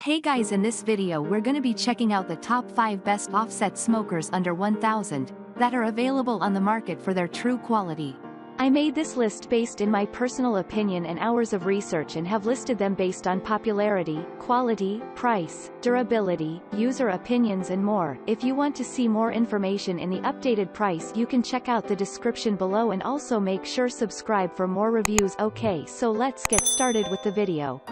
Hey guys, in this video we're gonna be checking out the top 5 best offset smokers under 1000 that are available on the market for their true quality. I made this list based in my personal opinion and hours of research and have listed them based on popularity, quality, price, durability, user opinions and more. If you want to see more information in the updated price, you can check out the description below and also make sure subscribe for more reviews. Okay, so let's get started with the video.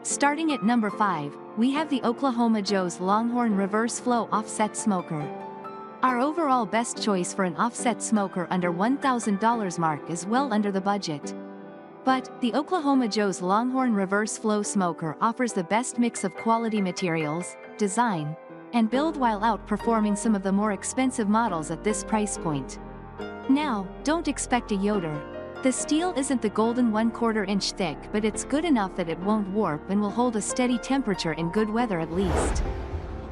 Starting at number 5, we have the Oklahoma Joe's Longhorn Reverse Flow Offset Smoker. Our overall best choice for an offset smoker under $1,000 mark is well under the budget. But, the Oklahoma Joe's Longhorn Reverse Flow Smoker offers the best mix of quality materials, design, and build while outperforming some of the more expensive models at this price point. Now, don't expect a Yoder. The steel isn't the golden 1/4 inch thick, but it's good enough that it won't warp and will hold a steady temperature in good weather at least.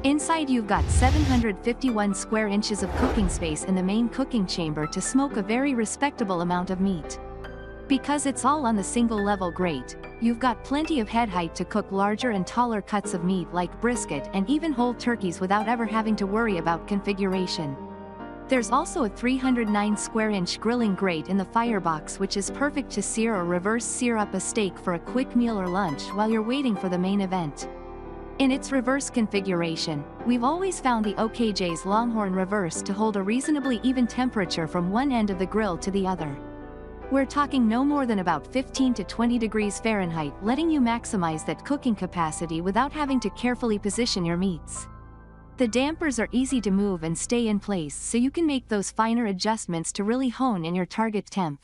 Inside you've got 751 square inches of cooking space in the main cooking chamber to smoke a very respectable amount of meat. Because it's all on the single level grate, you've got plenty of head height to cook larger and taller cuts of meat like brisket and even whole turkeys without ever having to worry about configuration. There's also a 309 square inch grilling grate in the firebox, which is perfect to sear or reverse sear up a steak for a quick meal or lunch while you're waiting for the main event. In its reverse configuration, we've always found the OKJ's Longhorn Reverse to hold a reasonably even temperature from one end of the grill to the other. We're talking no more than about 15 to 20 degrees Fahrenheit, letting you maximize that cooking capacity without having to carefully position your meats. The dampers are easy to move and stay in place, so you can make those finer adjustments to really hone in your target temp.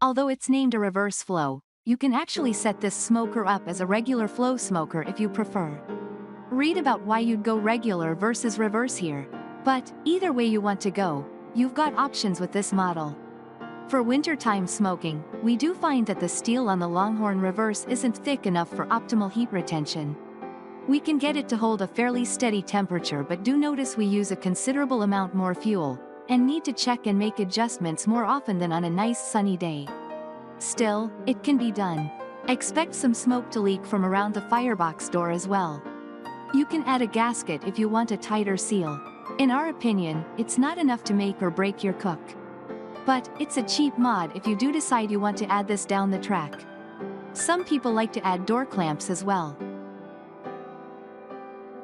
Although it's named a reverse flow, you can actually set this smoker up as a regular flow smoker if you prefer. Read about why you'd go regular versus reverse here. But, either way you want to go, you've got options with this model. For wintertime smoking, we do find that the steel on the Longhorn Reverse isn't thick enough for optimal heat retention. We can get it to hold a fairly steady temperature, but do notice we use a considerable amount more fuel, and need to check and make adjustments more often than on a nice sunny day. Still, it can be done. Expect some smoke to leak from around the firebox door as well. You can add a gasket if you want a tighter seal. In our opinion, it's not enough to make or break your cook. But, it's a cheap mod if you do decide you want to add this down the track. Some people like to add door clamps as well.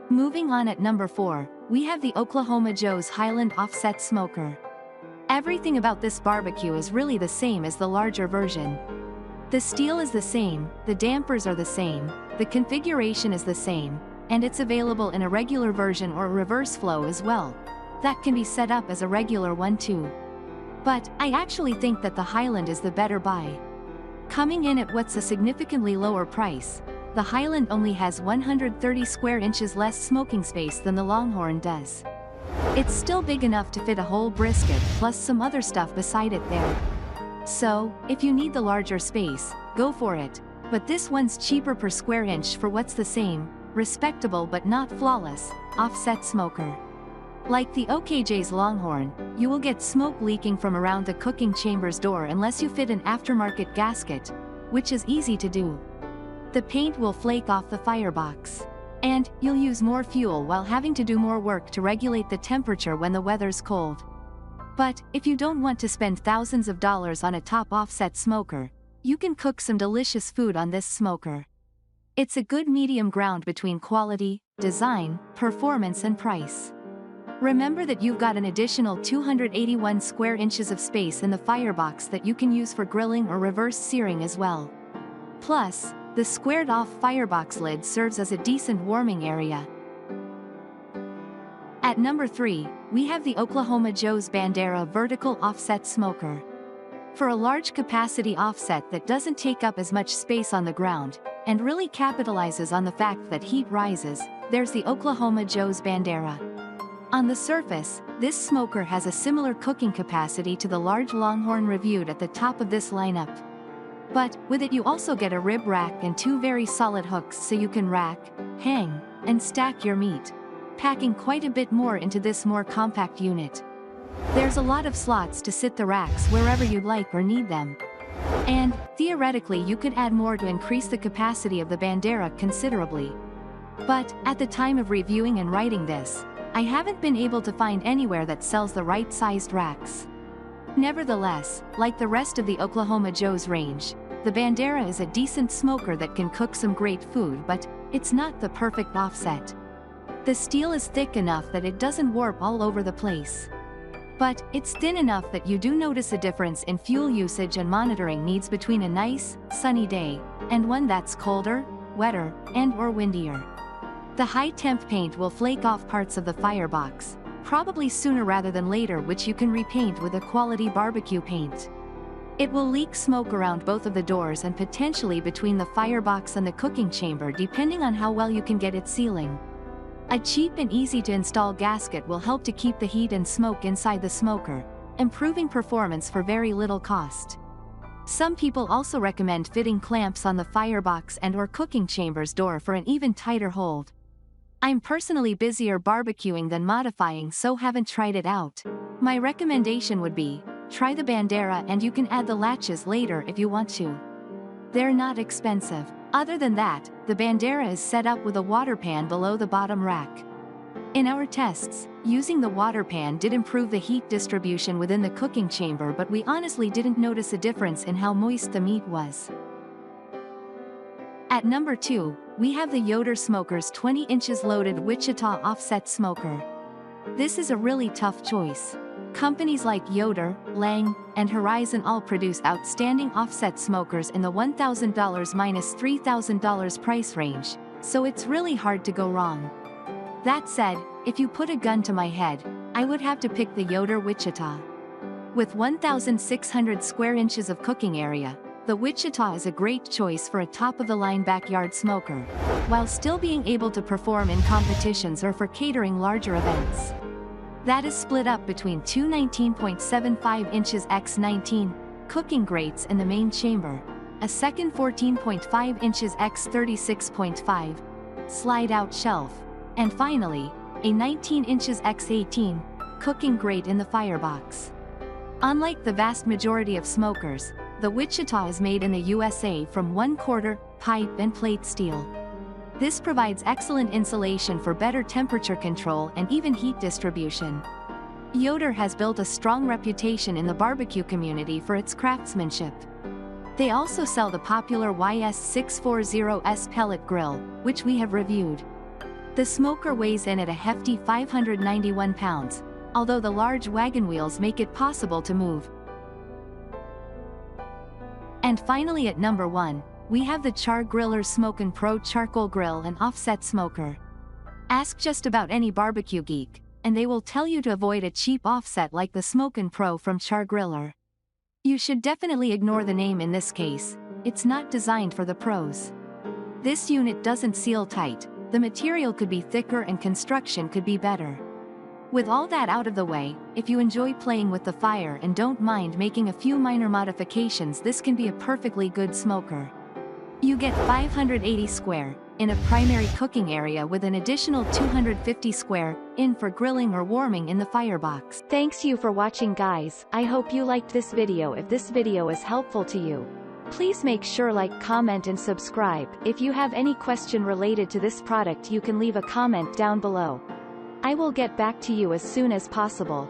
Moving on at number 4, we have the Oklahoma Joe's Highland Offset Smoker. Everything about this barbecue is really the same as the larger version. The steel is the same, the dampers are the same, the configuration is the same, and it's available in a regular version or a reverse flow as well. That can be set up as a regular one too. But, I actually think that the Highland is the better buy. Coming in at what's a significantly lower price, the Highland only has 130 square inches less smoking space than the Longhorn does. It's still big enough to fit a whole brisket plus some other stuff beside it there. So, if you need the larger space, go for it, but this one's cheaper per square inch for what's the same, respectable but not flawless, offset smoker. Like the OKJ's Longhorn, you will get smoke leaking from around the cooking chamber's door unless you fit an aftermarket gasket, which is easy to do. The paint will flake off the firebox. And, you'll use more fuel while having to do more work to regulate the temperature when the weather's cold. But, if you don't want to spend thousands of dollars on a top offset smoker, you can cook some delicious food on this smoker. It's a good medium ground between quality, design, performance and price. Remember that you've got an additional 281 square inches of space in the firebox that you can use for grilling or reverse searing as well. Plus, the squared-off firebox lid serves as a decent warming area. At number 3, we have the Oklahoma Joe's Bandera Vertical Offset Smoker. For a large capacity offset that doesn't take up as much space on the ground, and really capitalizes on the fact that heat rises, there's the Oklahoma Joe's Bandera. On the surface, this smoker has a similar cooking capacity to the large Longhorn reviewed at the top of this lineup. But, with it you also get a rib rack and 2 very solid hooks so you can rack, hang, and stack your meat, packing quite a bit more into this more compact unit. There's a lot of slots to sit the racks wherever you'd like or need them. And, theoretically, you could add more to increase the capacity of the Bandera considerably. But, at the time of reviewing and writing this, I haven't been able to find anywhere that sells the right-sized racks. Nevertheless, like the rest of the Oklahoma Joe's range, the Bandera is a decent smoker that can cook some great food, but it's not the perfect offset. The steel is thick enough that it doesn't warp all over the place. But it's thin enough that you do notice a difference in fuel usage and monitoring needs between a nice, sunny day and one that's colder, wetter, and/or windier. The high-temp paint will flake off parts of the firebox, probably sooner rather than later, which you can repaint with a quality barbecue paint. It will leak smoke around both of the doors and potentially between the firebox and the cooking chamber, depending on how well you can get it sealing. A cheap and easy-to-install gasket will help to keep the heat and smoke inside the smoker, improving performance for very little cost. Some people also recommend fitting clamps on the firebox and/or cooking chamber's door for an even tighter hold. I'm personally busier barbecuing than modifying, so haven't tried it out. My recommendation would be, try the Bandera and you can add the latches later if you want to. They're not expensive. Other than that, the Bandera is set up with a water pan below the bottom rack. In our tests, using the water pan did improve the heat distribution within the cooking chamber, but we honestly didn't notice a difference in how moist the meat was. At number 2, we have the Yoder Smoker's 20 inches loaded Wichita offset smoker. This is a really tough choice. Companies like Yoder, Lang, and Horizon all produce outstanding offset smokers in the $1,000 - $3,000 price range, so it's really hard to go wrong. That said, if you put a gun to my head, I would have to pick the Yoder Wichita. With 1,600 square inches of cooking area, the Wichita is a great choice for a top-of-the-line backyard smoker, while still being able to perform in competitions or for catering larger events. That is split up between two 19.75 inches x 19 cooking grates in the main chamber, a second 14.5 inches x 36.5 slide-out shelf, and finally, a 19 inches x 18 cooking grate in the firebox. Unlike the vast majority of smokers, the Wichita is made in the USA from 1/4 pipe and plate steel. This provides excellent insulation for better temperature control and even heat distribution. Yoder has built a strong reputation in the barbecue community for its craftsmanship. They also sell the popular YS640S pellet grill, which we have reviewed. The smoker weighs in at a hefty 591 pounds, although the large wagon wheels make it possible to move. And finally, at number 1, we have the Char Griller's Smokin' Pro Charcoal Grill and Offset Smoker. Ask just about any barbecue geek, and they will tell you to avoid a cheap offset like the Smokin' Pro from Char Griller. You should definitely ignore the name in this case, it's not designed for the pros. This unit doesn't seal tight, the material could be thicker and construction could be better. With all that out of the way, if you enjoy playing with the fire and don't mind making a few minor modifications, this can be a perfectly good smoker. You get 580 square in a primary cooking area with an additional 250 square in for grilling or warming in the firebox. Thanks you for watching, guys. I hope you liked this video. If this video is helpful to you, please make sure like, comment and subscribe. If you have any question related to this product, you can leave a comment down below. I will get back to you as soon as possible.